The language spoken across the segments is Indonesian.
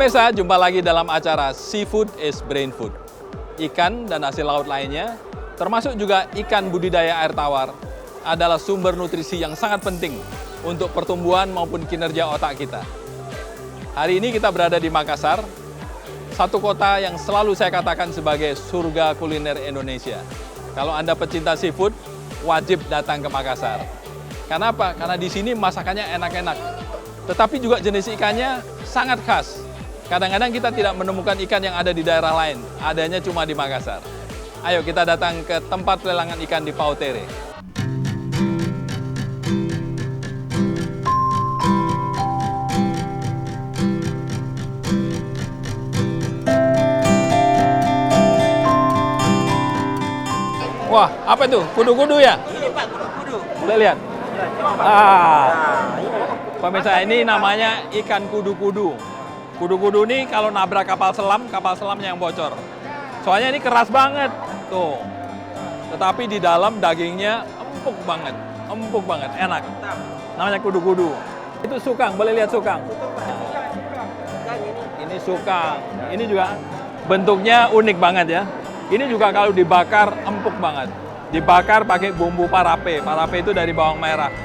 Pemirsa, jumpa lagi dalam acara Seafood is Brain Food. Ikan dan hasil laut lainnya, termasuk juga ikan budidaya air tawar, adalah sumber nutrisi yang sangat penting untuk pertumbuhan maupun kinerja otak kita. Hari ini kita berada di Makassar, satu kota yang selalu saya katakan sebagai surga kuliner Indonesia. Kalau Anda pecinta seafood, wajib datang ke Makassar. Karena apa? Karena di sini masakannya enak-enak. Tetapi juga jenis ikannya sangat khas. Kadang-kadang kita tidak menemukan ikan yang ada di daerah lain, adanya cuma di Makassar. Ayo kita datang ke tempat pelelangan ikan di Pautere. Wah, apa itu? Kudu-kudu ya? Ini Pak, kudu-kudu. Boleh lihat? Pemirsa, ini namanya ikan kudu-kudu. Kudu-kudu ini kalau nabrak kapal selamnya yang bocor. Soalnya ini keras banget, tuh. Tetapi di dalam dagingnya empuk banget, enak. Namanya kudu-kudu. Itu sukang, boleh lihat sukang. Ini sukang. Ini juga bentuknya unik banget ya. Ini juga kalau dibakar empuk banget. Dibakar pakai bumbu parape. Parape itu dari bawang merah.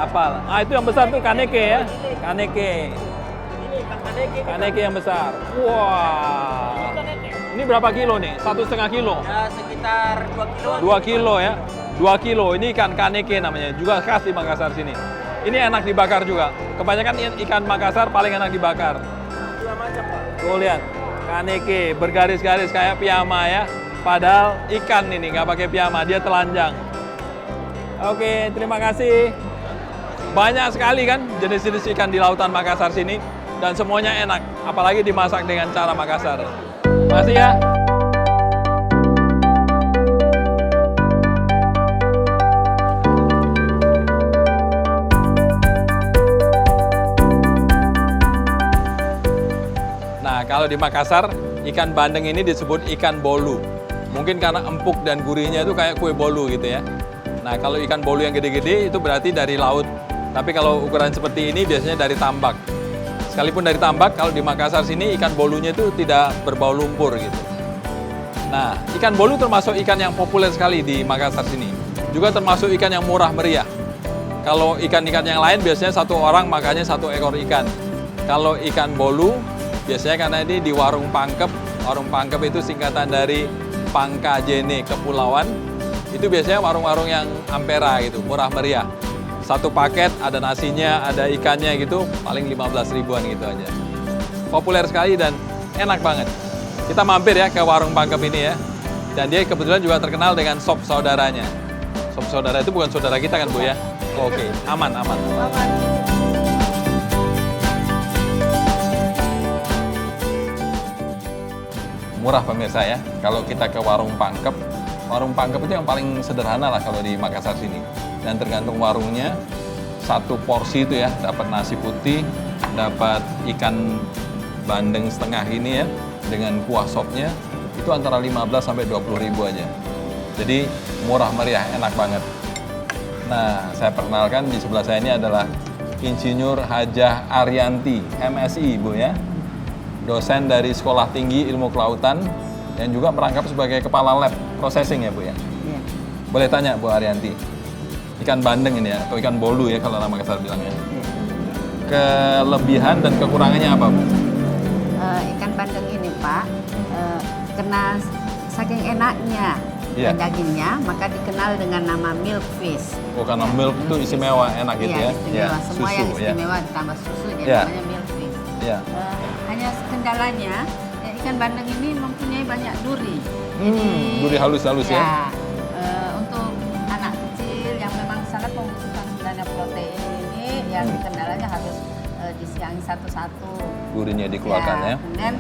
Apal. Ah, itu yang besar tuh kaneke ya. Kaneke. Kaneke yang besar. Wah. Ini berapa kilo nih? 1,5 kilo? Ya sekitar 2 kilo. 2 kilo ya. 2 kilo. Ini ikan kaneke namanya. Juga khas di Makassar sini. Ini enak dibakar juga. Kebanyakan ikan Makassar paling enak dibakar. Dua macam Pak. Tuh lihat. Kaneke bergaris-garis kayak piyama ya. Padahal ikan ini nggak pakai piyama, dia telanjang. Oke, terima kasih. Banyak sekali kan jenis-jenis ikan di lautan Makassar sini. Dan semuanya enak, apalagi dimasak dengan cara Makassar. Makasih ya. Nah, kalau di Makassar, ikan bandeng ini disebut ikan bolu. Mungkin karena empuk dan gurihnya itu kayak kue bolu gitu ya. Nah, kalau ikan bolu yang gede-gede itu berarti dari laut. Tapi kalau ukuran seperti ini biasanya dari tambak. Sekalipun dari tambak, kalau di Makassar sini ikan bolunya itu tidak berbau lumpur gitu. Nah, ikan bolu termasuk ikan yang populer sekali di Makassar sini. Juga termasuk ikan yang murah meriah. Kalau ikan-ikan yang lain biasanya satu orang makannya 1 ekor ikan. Kalau ikan bolu, biasanya karena ini di warung pangkep. Warung pangkep itu singkatan dari Pangkajene, Kepulauan. Itu biasanya warung-warung yang ampera gitu, murah meriah. Satu paket, ada nasinya, ada ikannya gitu, paling 15 ribuan gitu aja. Populer sekali dan enak banget. Kita mampir ya ke warung pangkep ini ya. Dan dia kebetulan juga terkenal dengan sop saudaranya. Sop saudara itu bukan saudara kita kan Bu ya? Oke, aman. Murah pemirsa ya, kalau kita ke warung pangkep itu yang paling sederhana lah kalau di Makassar sini. Dan tergantung warungnya, satu porsi itu ya, dapat nasi putih, dapat ikan bandeng setengah ini ya, dengan kuah sopnya, itu antara 15 sampai 20 ribu aja. Jadi murah meriah, enak banget. Nah, saya perkenalkan di sebelah saya ini adalah Insinyur Hajah Arianti, MSI Bu ya. Dosen dari Sekolah Tinggi Ilmu Kelautan, yang juga merangkap sebagai Kepala Lab Processing ya Bu ya? Iya. Boleh tanya Bu Arianti, ikan bandeng ini ya, atau ikan bolu ya kalau nama Makassar bilangnya. Kelebihan dan kekurangannya apa Bu? Ikan bandeng ini Pak, karena saking enaknya dagingnya, maka dikenal dengan nama milk fish. Oh, karena milk itu istimewa, enak gitu ya? Istimewa. Semua susu, yang istimewa ditambah susu, jadi namanya milk fish. Ya. Hanya kendalanya, ikan bandeng ini mempunyai banyak duri. Duri halus-halus ya? Untuk anak kecil yang memang sangat membutuhkan dana protein ini, yang kendalanya harus disiangi satu-satu. Durinya dikeluarkan ya? Kemudian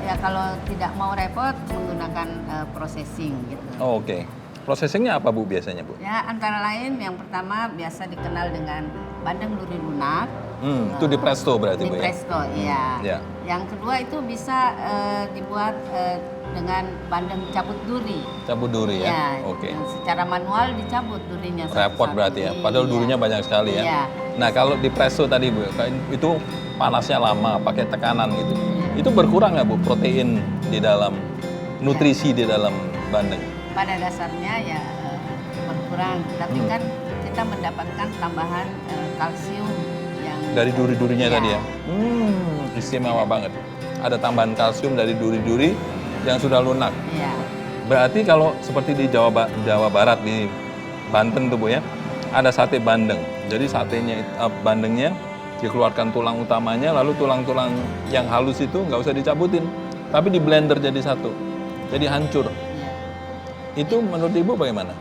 ya kalau tidak mau repot menggunakan processing gitu. Oh, oke. Processingnya apa Bu biasanya Bu? Ya, antara lain yang pertama biasa dikenal dengan bandeng duri lunak. Itu di presto berarti Di Bu ya? presto, iya. Ya. Yang kedua itu bisa dibuat dengan bandeng cabut duri. Cabut duri ya? Ya, Oke. yang secara manual dicabut durinya. Repot satu-satu. berarti ya, padahal Iya. durinya banyak sekali ya. Iya. Nah kalau di presto tadi Bu, itu panasnya lama, pakai tekanan gitu. Itu berkurang nggak Bu protein di dalam, nutrisi di dalam bandeng? Pada dasarnya ya berkurang, tapi kan kita mendapatkan tambahan kalsium yang Dari duri-durinya Iya. tadi ya? Istimewa banget. Ada tambahan kalsium dari duri-duri yang sudah lunak. Iya. Berarti kalau seperti di Jawa Barat, di Banten tuh Bu ya, ada sate bandeng. Jadi satenya, bandengnya dikeluarkan tulang utamanya, lalu tulang-tulang yang halus itu nggak usah dicabutin, tapi di blender jadi satu, jadi hancur. Iya. Itu menurut Ibu bagaimana?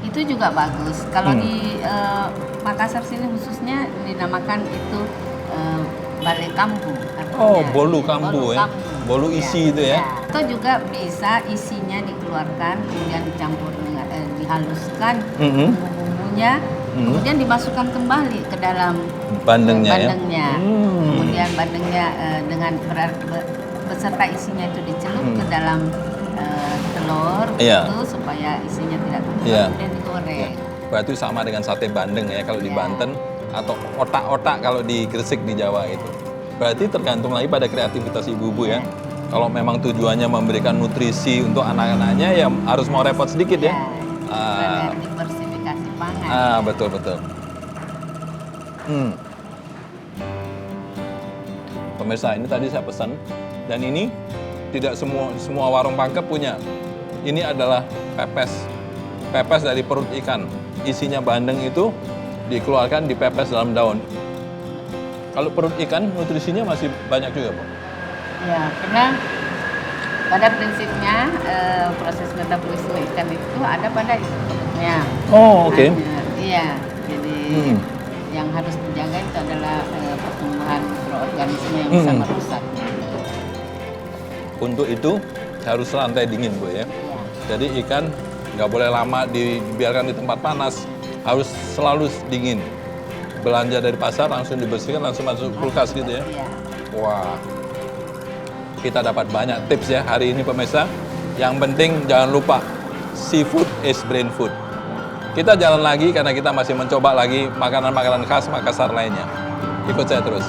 Itu juga bagus. Kalau di Makassar sini khususnya dinamakan itu bale kambu. artinya. Oh, bolu kambu ya? kambu. Bolu isi itu ya? Atau juga bisa isinya dikeluarkan, kemudian dicampur dengan dihaluskan bumbu-bumbunya, kemudian dimasukkan kembali ke dalam Bandengnya ya? bandengnya. Kemudian bandengnya dengan beserta isinya itu dicelup ke dalam telur Iya. itu supaya isinya tidak keluar, Iya. kemudian digoreng. Berarti sama dengan sate bandeng ya kalau di Iya. Banten, atau otak-otak kalau di Gresik di Jawa itu. Berarti tergantung lagi pada kreativitas ibu-ibu ya. Kalau memang tujuannya memberikan nutrisi untuk anak-anaknya ya harus mau repot sedikit ya. Ada diversifikasi pangan. Betul. Pemirsa, ini tadi saya pesan dan ini tidak semua warung pangkep punya. Ini adalah pepes dari perut ikan. Isinya bandeng itu dikeluarkan dipepes dalam daun. Kalau perut ikan nutrisinya masih banyak juga, Bu. Ya, karena pada prinsipnya proses metabolisme ikan itu ada pada isi perutnya. Oh, oke. Iya, jadi yang harus dijaga itu adalah pertumbuhan mikroorganisme yang bisa merusak. Untuk itu harus lantai dingin, Bu ya. Iya. Jadi ikan nggak boleh lama dibiarkan di tempat panas, harus selalu dingin. Belanja dari pasar langsung dibersihkan, langsung masuk kulkas gitu ya. Iya. Wah, kita dapat banyak tips ya hari ini pemirsa. Yang penting jangan lupa, seafood is brain food. Kita jalan lagi karena kita masih mencoba lagi makanan-makanan khas Makassar lainnya. Ikut saya terus.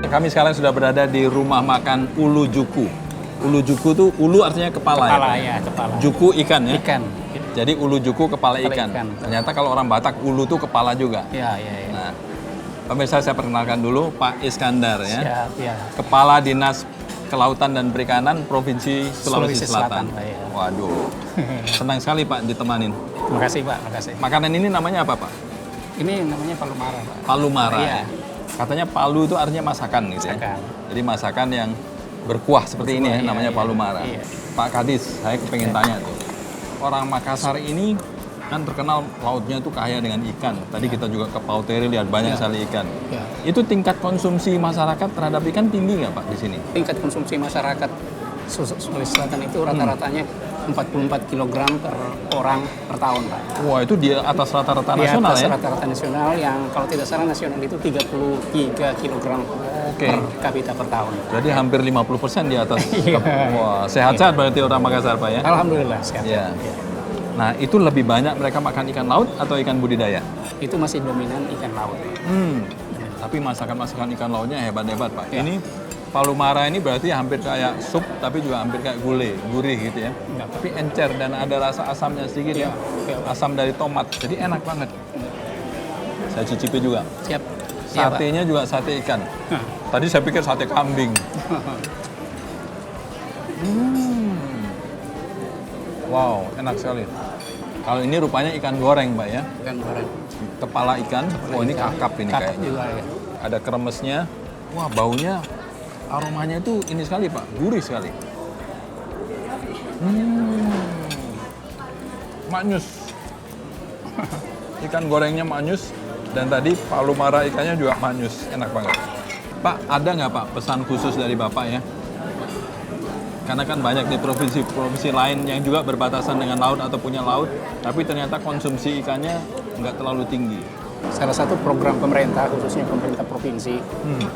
Kami sekarang sudah berada di rumah makan Ulu Juku. Ulu Juku tuh, ulu artinya kepala, Kepala ya? ya, kepala. Juku ikan ya? Ikan. Jadi ulu juku kepala Kepala ikan. ikan. Ternyata kalau orang Batak ulu tuh kepala juga. Ya. Nah, pemirsa saya perkenalkan dulu Pak Iskandar ya. Siap, ya. Kepala Dinas Kelautan dan Perikanan Provinsi Sulawesi Sulawesi Selatan. Selatan, Pak, ya. Waduh, senang sekali Pak ditemanin. Makasih Pak, makasih. Makanan ini namanya apa Pak? Ini namanya palu mara Pak. Palu mara. Iya. Ya? Katanya palu itu artinya masakan gitu ya. Masakan. Jadi masakan yang berkuah seperti ini ya, Iya, namanya iya. palu mara. Iya. Pak Kadis, saya pengen tanya tuh. Orang Makassar ini kan terkenal lautnya tuh kaya dengan ikan. Tadi kita juga ke Pauteri lihat banyak Iya. sekali ikan. Ya. Itu tingkat konsumsi masyarakat terhadap ikan tinggi nggak Pak di sini? Tingkat konsumsi masyarakat Sulawesi Selatan itu rata-ratanya 44 kg per orang per tahun Pak. Wah, itu di atas rata-rata Di nasional atas ya? rata-rata nasional yang kalau tidak salah nasional itu 33 kg Oke. per kapita per tahun. Jadi hampir 50% di atas. Iya. Wah, sehat-sehat berarti orang Makassar Pak ya? Alhamdulillah sehat. Iya. Nah, itu lebih banyak mereka makan ikan laut atau ikan budidaya? Itu masih dominan ikan laut. Tapi masakan-masakan ikan lautnya hebat-hebat Pak. Ya. Ini palu mara ini berarti hampir kayak sup, tapi juga hampir kayak gurih gitu ya. Ya. Tapi encer dan ada rasa asamnya sedikit ya. Ya. Asam dari tomat, jadi enak banget. Saya cicipi juga. Siap. Iya, Pak. Satenya juga sate ikan. Tadi saya pikir sate kambing. Wow, enak sekali. Kalau ini rupanya ikan goreng, Mbak ya. Ikan goreng. Kepala ikan. Oh, ini kakap ini Kakap kayaknya. juga ya. Ada kremesnya. Wah, baunya, aromanya itu ini sekali, Pak. Gurih sekali. Maknyus. Ikan gorengnya maknyus. Dan tadi palu mara ikannya juga maknyus. Enak banget. Pak, ada nggak Pak pesan khusus dari Bapak ya? Karena kan banyak di provinsi-provinsi lain yang juga berbatasan dengan laut atau punya laut, tapi ternyata konsumsi ikannya nggak terlalu tinggi. Salah satu program pemerintah, khususnya pemerintah provinsi,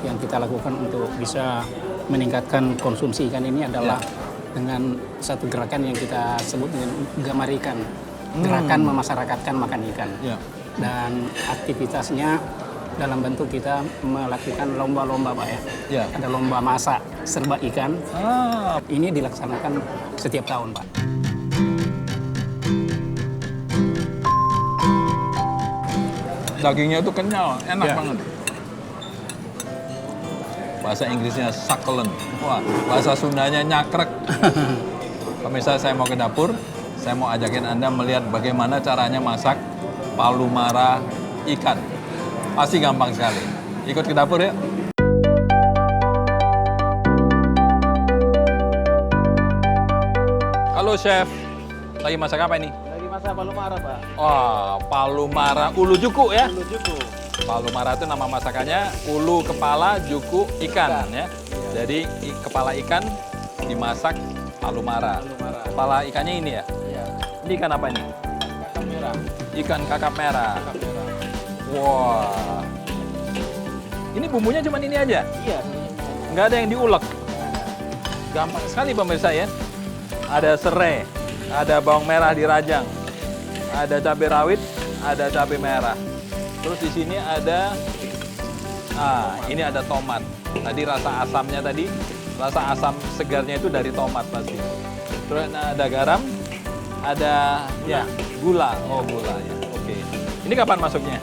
yang kita lakukan untuk bisa meningkatkan konsumsi ikan ini adalah dengan satu gerakan yang kita sebut dengan gamar ikan. Gerakan memasyarakatkan makan ikan. Ya. Dan aktivitasnya dalam bentuk kita melakukan lomba-lomba, Pak ya. Ya. Ada lomba masak serba ikan. Ini dilaksanakan setiap tahun, Pak. Dagingnya itu kenyal, enak Ya. banget. Bahasa Inggrisnya succulent. Wah, bahasa Sundanya nyakrek. Pemirsa, saya mau ke dapur. Saya mau ajakin Anda melihat bagaimana caranya masak palu mara ikan. Pasti gampang sekali. Ikut ke dapur ya. Halo Chef, lagi masak apa ini? Lagi masak palu mara, Pak. Wah, palu mara ulu juku ya? Ulu juku. Palu mara itu nama masakannya ulu kepala juku ikan ya. Jadi kepala ikan dimasak palu mara. Palu mara. Kepala ikannya ini ya? Iya. Ini ikan apa ini? Kakap merah. Ikan kakap merah. Kakap merah. Wah. Ini bumbunya cuma ini aja? Iya. Nggak ada yang diulek? Gampang sekali pemirsa ya. Ada serai, ada bawang merah dirajang, ada cabai rawit, ada cabai merah. Terus di sini ada, ini ada tomat. Tadi rasa asamnya tadi, rasa asam segarnya itu dari tomat pasti. Terus ada garam, ada ya gula. Oh gula ya, oke. Ini kapan masuknya?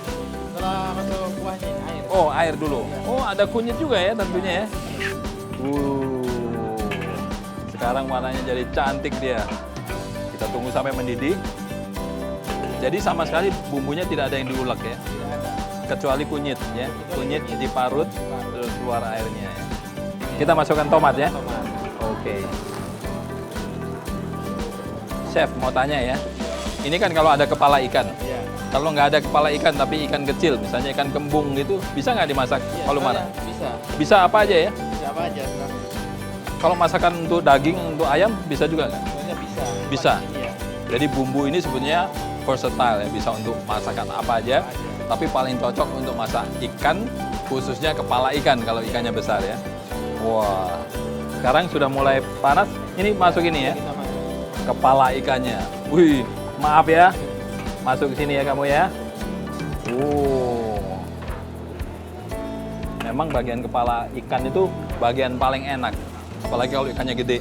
Setelah masuk kuahnya air. Oh air dulu. Oh ada kunyit juga ya tentunya ya. Sekarang warnanya jadi cantik dia. Kita tunggu sampai mendidih. Jadi sama sekali bumbunya tidak ada yang diulek ya. Tidak ada. Kecuali kunyit ya. Kunyit diparut terus keluar airnya ya. Kita masukkan tomat ya. Tomat. Oke. Chef mau tanya ya. Ini kan kalau ada kepala ikan. Iya. Kalau nggak ada kepala ikan tapi ikan kecil, misalnya ikan kembung gitu, bisa nggak dimasak Iya, palu mara? Bisa. Bisa apa aja ya? Bisa apa aja, Kak? Kalau masakan untuk daging, untuk ayam, bisa juga nggak? Sebenarnya bisa. Bisa. Iya. Jadi bumbu ini sebenarnya versatile ya, bisa untuk masakan apa aja. Tapi paling cocok untuk masak ikan, khususnya kepala ikan kalau ikannya besar ya. Wah, sekarang sudah mulai panas. Ini masuk ini ya, Kita masuk. kepala ikannya. Wih, maaf ya, masuk ke sini ya kamu ya. Memang bagian kepala ikan itu bagian paling enak. Apalagi kalau ikannya gede.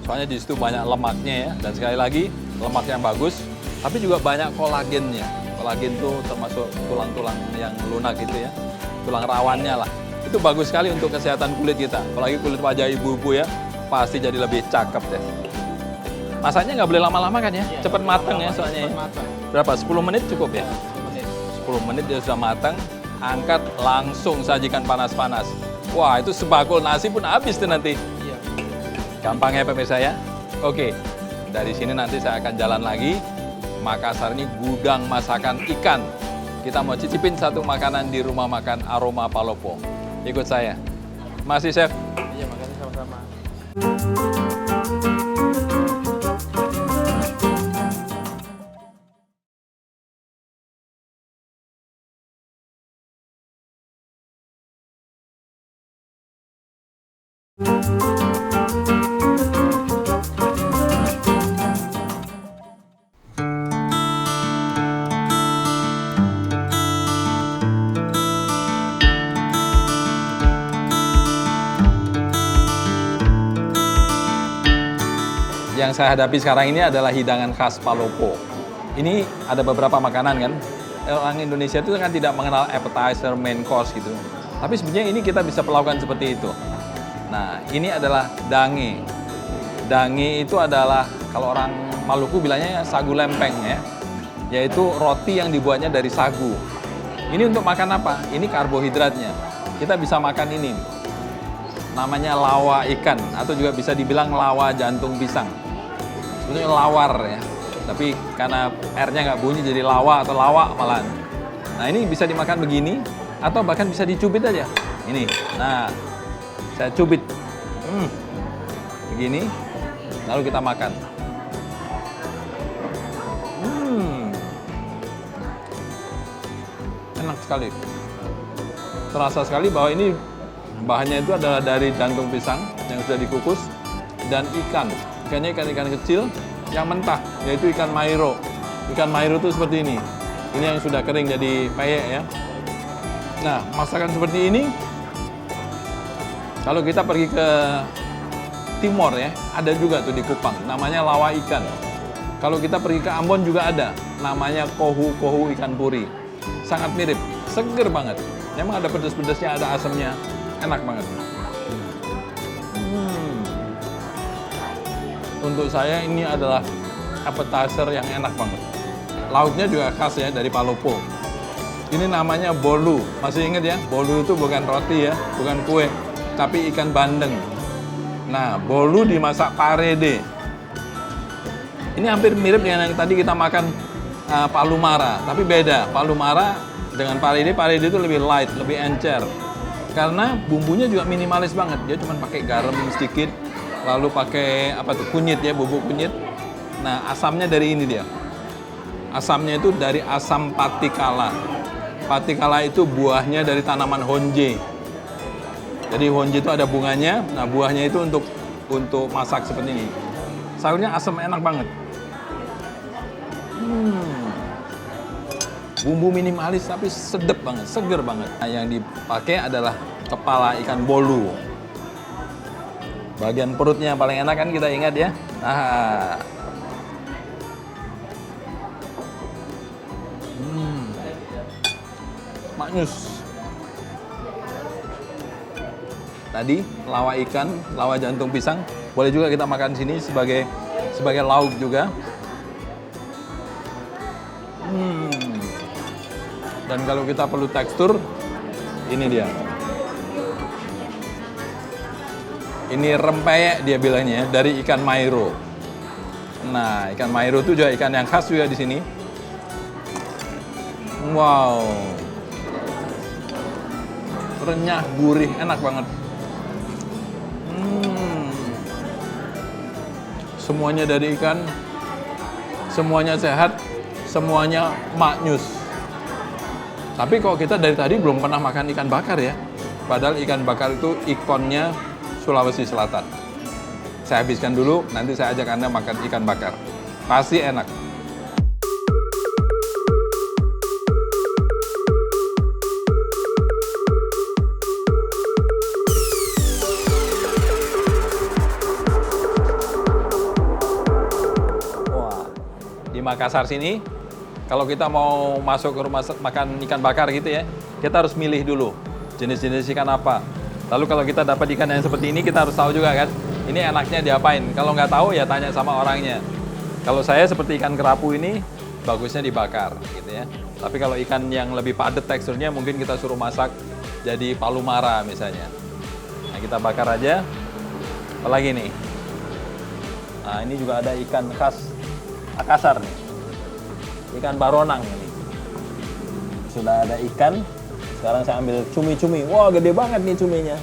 Soalnya di situ banyak lemaknya ya. Dan sekali lagi, lemak yang bagus. Tapi juga banyak kolagennya. Kolagen itu termasuk tulang-tulang yang lunak gitu ya. Tulang rawannya lah. Itu bagus sekali untuk kesehatan kulit kita. Apalagi kulit wajah ibu-ibu ya. Pasti jadi lebih cakep deh. Masaknya nggak boleh lama-lama kan ya? Iya, Cepet mateng ya soalnya ya. Cepat matang. Berapa? 10 menit cukup ya? 10 menit. 10 menit dia sudah matang. Angkat, langsung sajikan panas-panas. Wah, itu sebakul nasi pun habis tuh nanti. Iya. Gampang ya pemirsa ya? Oke, dari sini nanti saya akan jalan lagi. Makassar ini gudang masakan ikan. Kita mau cicipin satu makanan di rumah makan Aroma Palopo. Ikut saya. Masih Chef. Iya, makasih sama-sama. Yang saya hadapi sekarang ini adalah hidangan khas Palopo. Ini ada beberapa makanan kan. Orang Indonesia itu kan tidak mengenal appetizer, main course gitu. Tapi sebenarnya ini kita bisa perlakukan seperti itu. Nah, ini adalah dange. Dange itu adalah, kalau orang Maluku bilangnya sagu lempeng ya. yaitu roti yang dibuatnya dari sagu. Ini untuk makan apa? Ini karbohidratnya. Kita bisa makan ini. Namanya lawa ikan, atau juga bisa dibilang lawa jantung pisang. Sebetulnya lawar ya, tapi karena R-nya nggak bunyi jadi lawa atau lawak malahan. Nah ini bisa dimakan begini, atau bahkan bisa dicubit aja. Ini, nah saya cubit. Begini, lalu kita makan. Enak sekali. Terasa sekali bahwa ini bahannya itu adalah dari jantung pisang yang sudah dikukus dan ikan. Ikannya ikan-ikan kecil yang mentah, yaitu ikan mairo. Ikan mairo itu seperti ini. Ini yang sudah kering jadi peyek ya. Nah, masakan seperti ini kalau kita pergi ke Timor ya, ada juga tuh di Kupang, namanya lawa ikan. Kalau kita pergi ke Ambon juga ada, namanya kohu ikan puri. Sangat mirip, seger banget. Memang ada pedas-pedasnya, ada asamnya, enak banget. Untuk saya ini adalah appetizer yang enak banget. Lauknya juga khas ya dari Palopo. Ini namanya bolu. Masih ingat ya? Bolu itu bukan roti ya, bukan kue, tapi ikan bandeng. Nah, bolu dimasak parede. Ini hampir mirip dengan yang tadi kita makan palu mara, tapi beda. Palu mara dengan parede itu lebih light, lebih encer. Karena bumbunya juga minimalis banget. Dia cuma pakai garam sedikit, lalu pakai apa tuh? Kunyit ya, bubuk kunyit. Nah, asamnya dari ini dia. Asamnya itu dari asam patikala. Patikala itu buahnya dari tanaman honje. Jadi honje itu ada bunganya, nah buahnya itu untuk masak seperti ini. Sayurnya asam enak banget. Bumbu minimalis tapi sedap banget, seger banget. Nah, yang dipakai adalah kepala ikan bolu. Bagian perutnya yang paling enak kan kita ingat ya. Maknyus. Tadi lawa ikan, lawa jantung pisang, boleh juga kita makan sini sebagai lauk juga. Dan kalau kita perlu tekstur, ini dia. Ini rempeyek dia bilangnya dari ikan mairo. Nah, ikan mairo itu juga ikan yang khas juga di sini. Wow. Renyah, gurih, enak banget. Semuanya dari ikan, semuanya sehat, semuanya maknyus. Tapi kok kita dari tadi belum pernah makan ikan bakar ya? Padahal ikan bakar itu ikonnya Sulawesi Selatan. Saya habiskan dulu, nanti saya ajak Anda makan ikan bakar. Pasti enak. Makassar sini, kalau kita mau masuk ke rumah makan ikan bakar gitu ya, kita harus milih dulu jenis-jenis ikan apa. Lalu kalau kita dapat ikan yang seperti ini, kita harus tahu juga kan, ini enaknya diapain. Kalau nggak tahu ya tanya sama orangnya. Kalau saya seperti ikan kerapu ini, bagusnya dibakar gitu ya. Tapi kalau ikan yang lebih padat teksturnya, mungkin kita suruh masak jadi palu mara misalnya. Nah kita bakar aja. Apalagi nih. Nah ini juga ada ikan khas Makassar nih, ikan baronang ini. Sudah ada ikan, sekarang saya ambil cumi-cumi. Wah gede banget nih cuminya.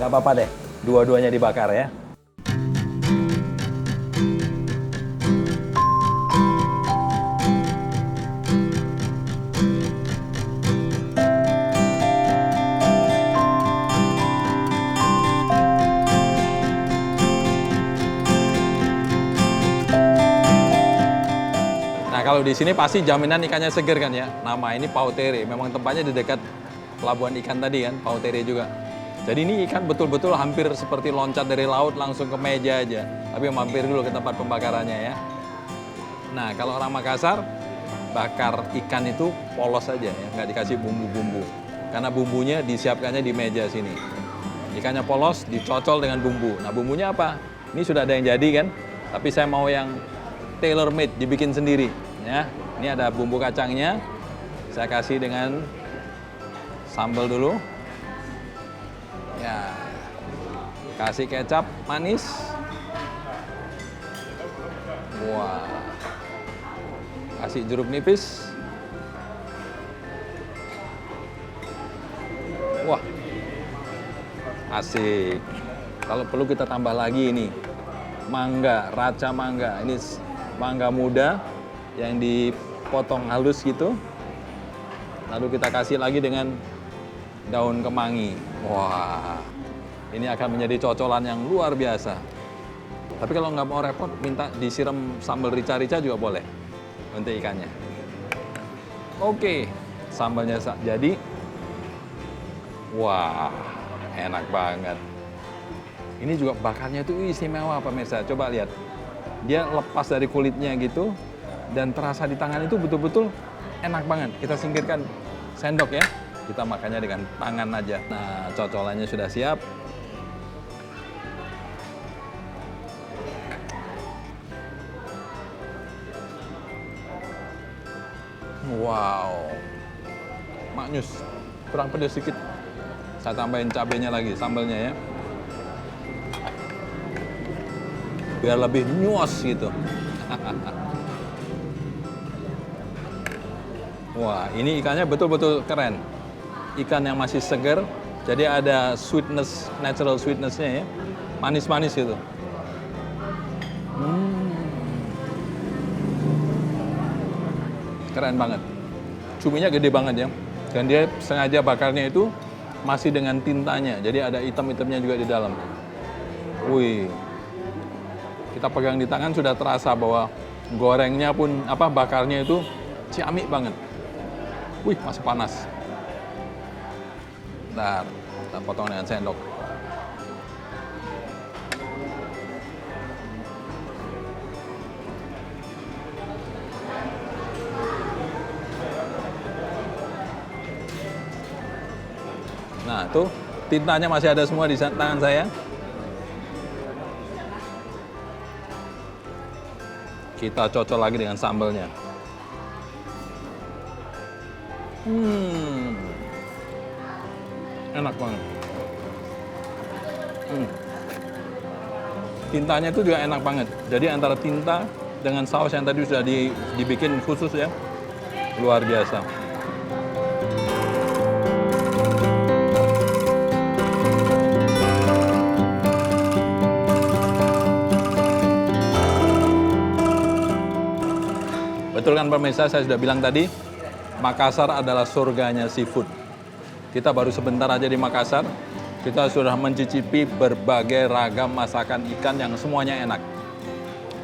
Nggak apa-apa deh, dua-duanya dibakar ya. Kalau di sini pasti jaminan ikannya seger kan ya. Nama ini pautere, memang tempatnya di dekat pelabuhan ikan tadi kan, pautere juga. Jadi ini ikan betul-betul hampir seperti loncat dari laut langsung ke meja aja. Tapi mampir dulu ke tempat pembakarannya ya. Nah kalau orang Makassar, bakar ikan itu polos aja ya, nggak dikasih bumbu-bumbu. Karena bumbunya disiapkannya di meja sini. Ikannya polos, dicocol dengan bumbu. Nah bumbunya apa? Ini sudah ada yang jadi kan, tapi saya mau yang tailor made, dibikin sendiri. Ya, ini ada bumbu kacangnya. Saya kasih dengan sambal dulu. Ya, kasih kecap manis. Wah, kasih jeruk nipis. Wah, asik. Kalau perlu kita tambah lagi ini mangga, raca mangga. Ini mangga muda yang dipotong halus gitu. Lalu kita kasih lagi dengan daun kemangi. Wah, ini akan menjadi cocolan yang luar biasa. Tapi kalau nggak mau repot, minta disiram sambal rica-rica juga boleh untuk ikannya. Oke, sambalnya jadi. Wah, enak banget. Ini juga bakarnya itu istimewa pemirsa. Coba lihat, dia lepas dari kulitnya gitu, dan terasa di tangan itu betul-betul enak banget. Kita singkirkan sendok ya. Kita makannya dengan tangan aja. Nah, cocolannya sudah siap. Wow, maknyus, kurang pedas sedikit. Saya tambahin cabenya lagi, sambalnya ya. Biar lebih nyuas gitu. Wah, ini ikannya betul-betul keren. Ikan yang masih segar, jadi ada sweetness, natural sweetness-nya ya. Manis-manis gitu. Keren banget. Cuminya gede banget ya. Dan dia sengaja bakarnya itu masih dengan tintanya. Jadi ada hitam-hitamnya juga di dalam. Wih. Kita pegang di tangan sudah terasa bahwa gorengnya pun bakarnya itu ciamik banget. Wih, masih panas. Bentar, kita potong dengan sendok. Nah, tuh tintanya masih ada semua di tangan saya. Kita cocol lagi dengan sambalnya. Enak banget. Tintanya itu juga enak banget. Jadi antara tinta dengan saus yang tadi sudah dibikin khusus ya, luar biasa. Betul kan pemirsa, saya sudah bilang tadi, Makassar adalah surganya seafood. Kita baru sebentar aja di Makassar, kita sudah mencicipi berbagai ragam masakan ikan yang semuanya enak.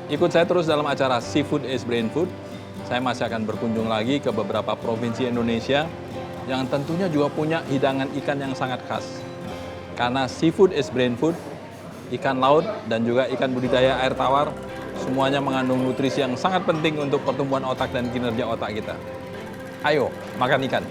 Ikut saya terus dalam acara Seafood is Brain Food. Saya masih akan berkunjung lagi ke beberapa provinsi Indonesia yang tentunya juga punya hidangan ikan yang sangat khas. Karena seafood is brain food, ikan laut dan juga ikan budidaya air tawar, semuanya mengandung nutrisi yang sangat penting untuk pertumbuhan otak dan kinerja otak kita. Ayo, makan ikan.